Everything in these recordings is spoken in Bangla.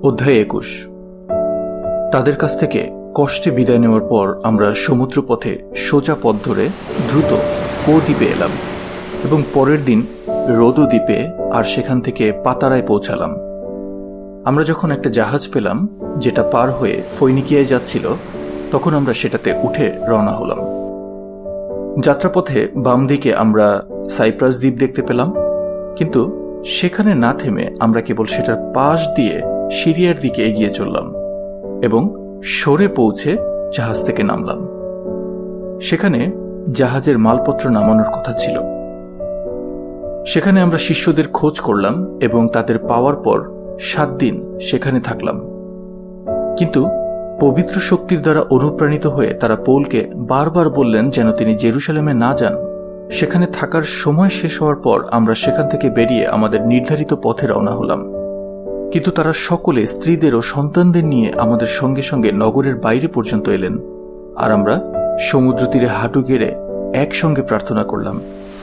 অধ্যায় ২১। তাদের কাছ থেকে কষ্টে বিদায় নেওয়ার পর আমরা সমুদ্রপথে সোজা পথ ধরে দ্রুত কো দ্বীপে এলাম এবং পরের দিন রোদো দ্বীপে আর সেখান থেকে পাতারায় পৌঁছালাম। আমরা যখন একটা জাহাজ পেলাম যেটা পার হয়ে ফৈনিকিয়ায় যাচ্ছিল, তখন আমরা সেটাতে উঠে রওনা হলাম। যাত্রাপথে বাম দিকে আমরা সাইপ্রাস দ্বীপ দেখতে পেলাম, কিন্তু সেখানে না থেমে আমরা কেবল সেটার পাশ দিয়ে সিরিয়ার দিকে এগিয়ে চললাম এবং সরে পৌঁছে জাহাজ থেকে নামলাম। সেখানে জাহাজের মালপত্র নামানোর কথা ছিল। সেখানে আমরা শিষ্যদের খোঁজ করলাম এবং তাদের পাওয়ার পর 7 দিন সেখানে থাকলাম। কিন্তু পবিত্র শক্তির দ্বারা অনুপ্রাণিত হয়ে তারা পৌলকে বারবার বললেন যেন তিনি জেরুসালেমে না যান। সেখানে থাকার সময় শেষ হওয়ার পর আমরা সেখান থেকে বেরিয়ে আমাদের নির্ধারিত পথে রওনা হলাম। কিন্তু তারা সকলে স্ত্রীদের ও সন্তানদের নিয়ে আমাদের সঙ্গে সঙ্গে নগরের বাইরে পর্যন্ত এলেন, আর আমরা সমুদ্র তীরে হাঁটু গেড়ে একসঙ্গে প্রার্থনা করলাম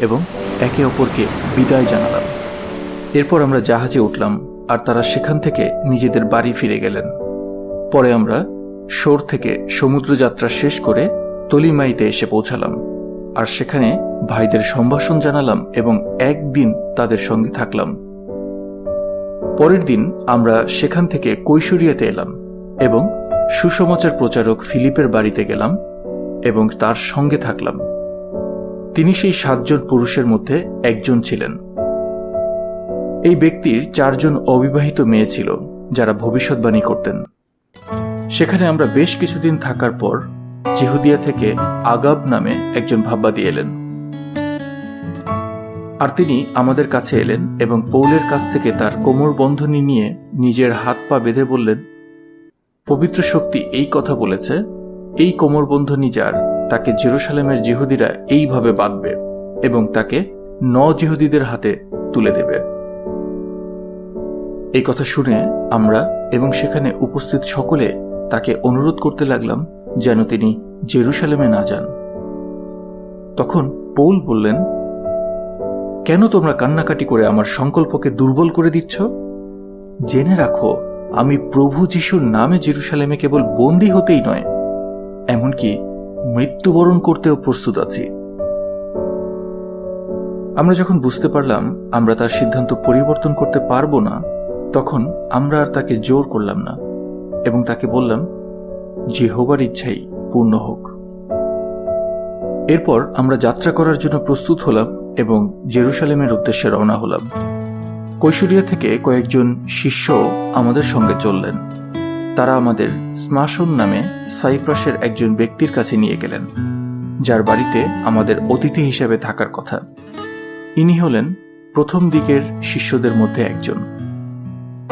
এবং একে অপরকে বিদায় জানালাম। এরপর আমরা জাহাজে উঠলাম আর তারা সেখান থেকে নিজেদের বাড়ি ফিরে গেলেন। পরে আমরা শোর থেকে সমুদ্র যাত্রা শেষ করে তলিমাইতে এসে পৌঁছালাম, আর সেখানে ভাইদের সম্ভাষণ জানালাম এবং একদিন তাদের সঙ্গে থাকলাম। পরের দিন আমরা সেখান থেকে কৈশরিয়াতে এলাম এবং সুসমাচার প্রচারক ফিলিপের বাড়িতে গেলাম এবং তার সঙ্গে থাকলাম। তিনি সেই 7 জন পুরুষের মধ্যে একজন ছিলেন। এই ব্যক্তির 4 জন অবিবাহিত মেয়ে ছিল যারা ভবিষ্যৎবাণী করতেন। সেখানে আমরা বেশ কিছুদিন থাকার পর জিহুদিয়া থেকে আগাব নামে একজন ভাববাদী এলেন, আর তিনি আমাদের কাছে এলেন এবং পৌলের কাছ থেকে তার কোমর বন্ধনী নিয়ে নিজের হাত পা বেঁধে বললেন, পবিত্র শক্তি এই কথা বলেছে, এই কোমর বন্ধনী যার, তাকে জেরুসালেমের জিহুদিরা এইভাবে বাঁধবে এবং তাকে জিহুদিদের হাতে তুলে দেবে। এই কথা শুনে আমরা এবং সেখানে উপস্থিত সকলে তাকে অনুরোধ করতে লাগলাম যেন তিনি জেরুসালেমে না যান। তখন পৌল বললেন, কেন তোমরা কান্নাকাটি করে আমার সংকল্পকে দুর্বল করে দিচ্ছ? জেনে রাখো, আমি প্রভু যিশুর নামে জেরুসালেমে কেবল বন্দী হতেই নয়, এমনকি মৃত্যুবরণ করতেও প্রস্তুত আছি। আমরা যখন বুঝতে পারলাম আমরা তার সিদ্ধান্ত পরিবর্তন করতে পারবো না, তখন আমরা আর তাকে জোর করলাম না এবং তাকে বললাম, যেহোবার ইচ্ছাই পূর্ণ হোক। এরপর আমরা যাত্রা করার জন্য প্রস্তুত হলাম এবং জেরুসালেমের উদ্দেশ্যে রওনা হলাম। কৈশরিয়া থেকে কয়েকজন শিষ্য আমাদের সঙ্গে চললেন। তারা আমাদের স্মাসন নামে সাইপ্রাসের একজন ব্যক্তির কাছে নিয়ে গেলেন, যার বাড়িতে আমাদের অতিথি হিসেবে থাকার কথা। ইনি হলেন প্রথম দিকের শিষ্যদের মধ্যে একজন।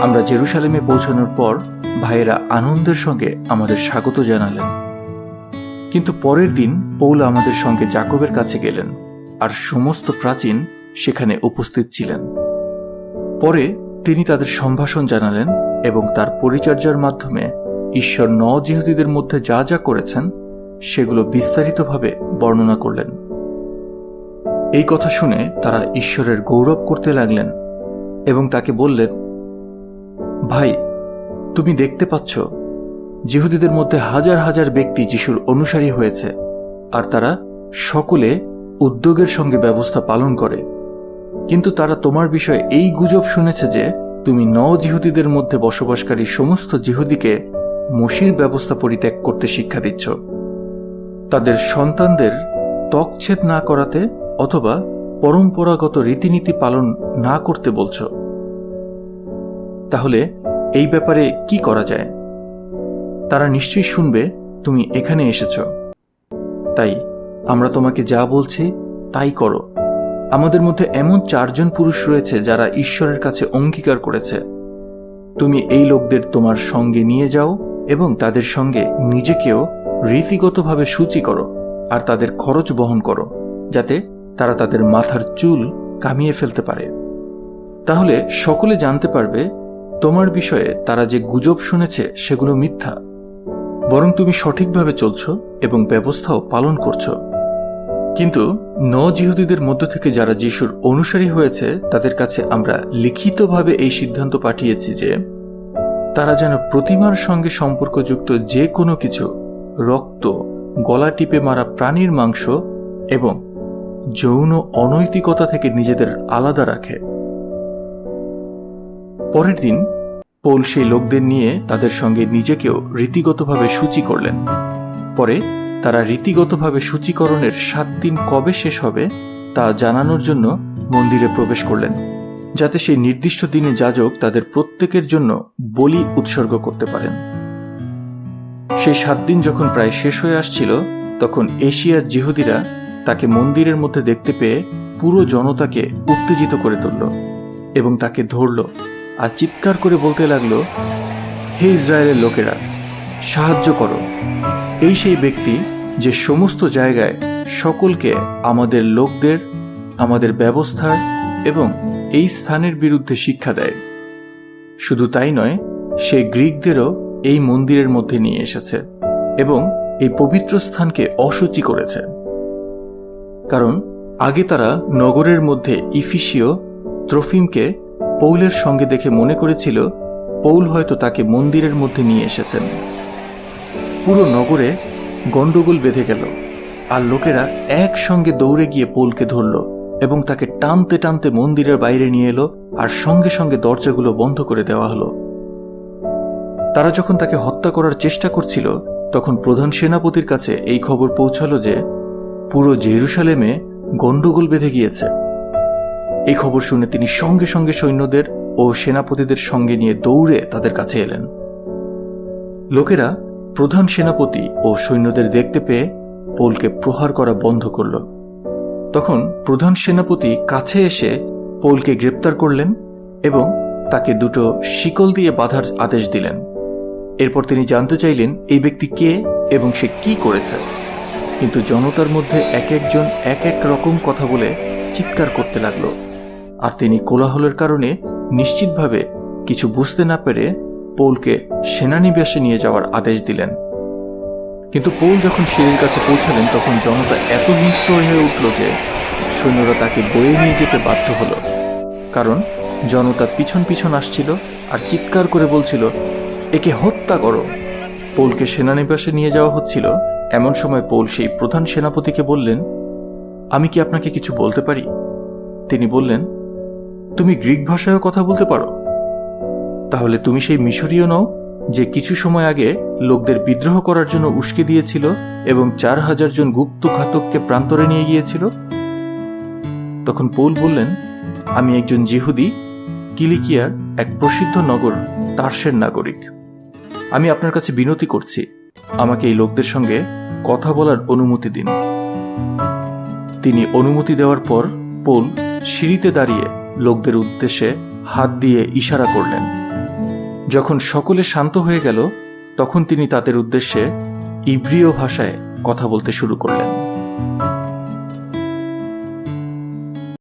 আমরা জেরুসালেমে পৌঁছানোর পর ভাইয়েরা আনন্দের সঙ্গে আমাদের স্বাগত জানালেন। কিন্তু পরের দিন পৌল আমাদের সঙ্গে জাকবের কাছে গেলেন, আর সমস্ত প্রাচীন সেখানে উপস্থিত ছিলেন। পরে তিনি তাদের সম্ভাষণ জানালেন এবং তার পরিচর্যার মাধ্যমে ঈশ্বর জিহুদিদের মধ্যে যা যা করেছেন সেগুলো বিস্তারিতভাবে বর্ণনা করলেন। এই কথা শুনে তারা ঈশ্বরের গৌরব করতে লাগলেন এবং তাকে বললেন, ভাই, তুমি দেখতে পাচ্ছ জিহুদিদের মধ্যে হাজার হাজার ব্যক্তি যিশুর অনুসারী হয়েছে, আর তারা সকলে উদ্যোগের সঙ্গে ব্যবস্থা পালন করে। কিন্তু তারা তোমার বিষয়ে এই গুজব শুনেছে যে তুমি জিহুদিদের মধ্যে বসবাসকারী সমস্ত জিহুদিকে মসির ব্যবস্থা পরিত্যাগ করতে শিক্ষা দিচ্ছ, তাদের সন্তানদের ত্বকচ্ছেদ না করাতে অথবা পরম্পরাগত রীতিনীতি পালন না করতে বলছ। তাহলে এই ব্যাপারে কি করা যায়? তারা নিশ্চয়ই শুনবে তুমি এখানে এসেছ, তাই আমরা তোমাকে যা বলছি তাই করো। আমাদের মধ্যে এমন 4 জন পুরুষ রয়েছে যারা ঈশ্বরের কাছে অঙ্গীকার করেছে। তুমি এই লোকদের তোমার সঙ্গে নিয়ে যাও এবং তাদের সঙ্গে নিজেকেও রীতিগতভাবে সূচি করো, আর তাদের খরচ বহন করো, যাতে তারা তাদের মাথার চুল কামিয়ে ফেলতে পারে। তাহলে সকলে জানতে পারবে তোমার বিষয়ে তারা যে গুজব শুনেছে সেগুলো মিথ্যা, বরং তুমি সঠিকভাবে চলছ এবং ব্যবস্থাও পালন করছ। কিন্তু জিহুদিদের মধ্য থেকে যারা যিশুর অনুসারী হয়েছে তাদের কাছে আমরা লিখিতভাবে এই সিদ্ধান্ত পাঠিয়েছি যে তারা যেন প্রতিমার সঙ্গে সম্পর্কযুক্ত যে কোনো কিছু, রক্ত, গলা টিপে মারা প্রাণীর মাংস এবং যৌন অনৈতিকতা থেকে নিজেদের আলাদা রাখে। পরের দিন পৌল সেই লোকদের নিয়ে তাদের সঙ্গে নিজেকেও রীতিগতভাবে সূচি করলেন। পরে তারা রীতিগতভাবে সূচিকরণের 7 দিন কবে শেষ হবে তা জানানোর জন্য মন্দিরে প্রবেশ করলেন, যাতে সেই নির্দিষ্ট দিনে যাজক তাদের প্রত্যেকের জন্য বলি উৎসর্গ করতে পারেন। সেই 7 দিন যখন প্রায় শেষ হয়ে আসছিল, তখন এশিয়ার জিহুদিরা তাকে মন্দিরের মধ্যে দেখতে পেয়ে পুরো জনতাকে উত্তেজিত করে তুলল এবং তাকে ধরল আর চিৎকার করে বলতে লাগলো, হে ইসরায়েলের লোকেরা, সাহায্য করো! এই সেই ব্যক্তি যে সমস্ত জায়গায় সকলকে আমাদের লোকদের, আমাদের ব্যবস্থার এবং এই স্থানের বিরুদ্ধে শিক্ষা দেয়। শুধু তাই নয়, সে গ্রিকদেরও এই মন্দিরের মধ্যে নিয়ে এসেছে এবং এই পবিত্র স্থানকে অশুচি করেছে। কারণ আগে তারা নগরের মধ্যে ইফিসীয় ত্রফিমকে পৌলের সঙ্গে দেখে মনে করেছিল পৌল হয়তো তাকে মন্দিরের মধ্যে নিয়ে এসেছেন। পুরো নগরে গন্ডগোল বেঁধে গেল আর লোকেরা একসঙ্গে দৌড়ে গিয়ে পৌলকে ধরল এবং তাকে টানতে টানতে মন্দিরের বাইরে নিয়ে এলো আর সঙ্গে সঙ্গে দরজাগুলো বন্ধ করে দেওয়া হলো। তারা যখন তাকে হত্যা করার চেষ্টা করছিল, তখন প্রধান সেনাপতির কাছে এই খবর পৌঁছালো যে পুরো জেরুসালেমে গন্ডগোল বেঁধে গিয়েছে। এই খবর শুনে তিনি সঙ্গে সঙ্গে সৈন্যদের ও সেনাপতিদের সঙ্গে নিয়ে দৌড়ে তাদের কাছে এলেন। লোকেরা প্রধান সেনাপতি ও সৈন্যদের দেখতে পেয়ে পৌলকে প্রহার করা বন্ধ করল। তখন প্রধান সেনাপতি কাছে এসে পৌলকে গ্রেপ্তার করলেন এবং তাকে 2 শিকল দিয়ে বাঁধার আদেশ দিলেন। এরপর তিনি জানতে চাইলেন এই ব্যক্তি কে এবং সে কি করেছে। কিন্তু জনতার মধ্যে এক একজন এক এক রকম কথা বলে চিৎকার করতে লাগলো, আর তিনি কোলাহলের কারণে নিশ্চিতভাবে কিছু বুঝতে না পেরে পৌলকে সেনানিবাসে নিয়ে যাওয়ার আদেশ দিলেন। কিন্তু পৌল যখন সিঁড়ির কাছে পৌঁছালেন, তখন জনতা এত হিংস্র হয়ে উঠল যে সৈন্যরা তাকে বয়ে নিয়ে যেতে বাধ্য হল। কারণ জনতা পিছন পিছন আসছিল আর চিৎকার করে বলছিল, একে হত্যা করো! পৌলকে সেনানিবাসে নিয়ে যাওয়া হচ্ছিল। এমন সময় পৌল সেই প্রধান সেনাপতিকে বললেন, আমি কি আপনাকে কিছু বলতে পারি? তিনি বললেন, তুমি গ্রিক ভাষায়ও কথা বলতে পারো? তাহলে তুমি সেই মিশরীয় নও যে কিছু সময় আগে লোকদের বিদ্রোহ করার জন্য উস্কে দিয়েছিল এবং 4000 জন গুপ্ত ঘাতককে প্রান্তরে নিয়ে গিয়েছিল? তখন পৌল বললেন, আমি একজন জিহুদি, কিলিকিয়ার এক প্রসিদ্ধ নগর তার্সের নাগরিক। আমি আপনার কাছে বিনতি করছি, আমাকে এই লোকদের সঙ্গে কথা বলার অনুমতি দিন। তিনি অনুমতি দেওয়ার পর পৌল সিঁড়িতে দাঁড়িয়ে লোকদের উদ্দেশ্যে হাত দিয়ে ইশারা করলেন। যখন সকলে শান্ত হয়ে গেল, তখন তিনি তাদের উদ্দেশ্যে ইব্রীয় ভাষায় কথা বলতে শুরু করলেন।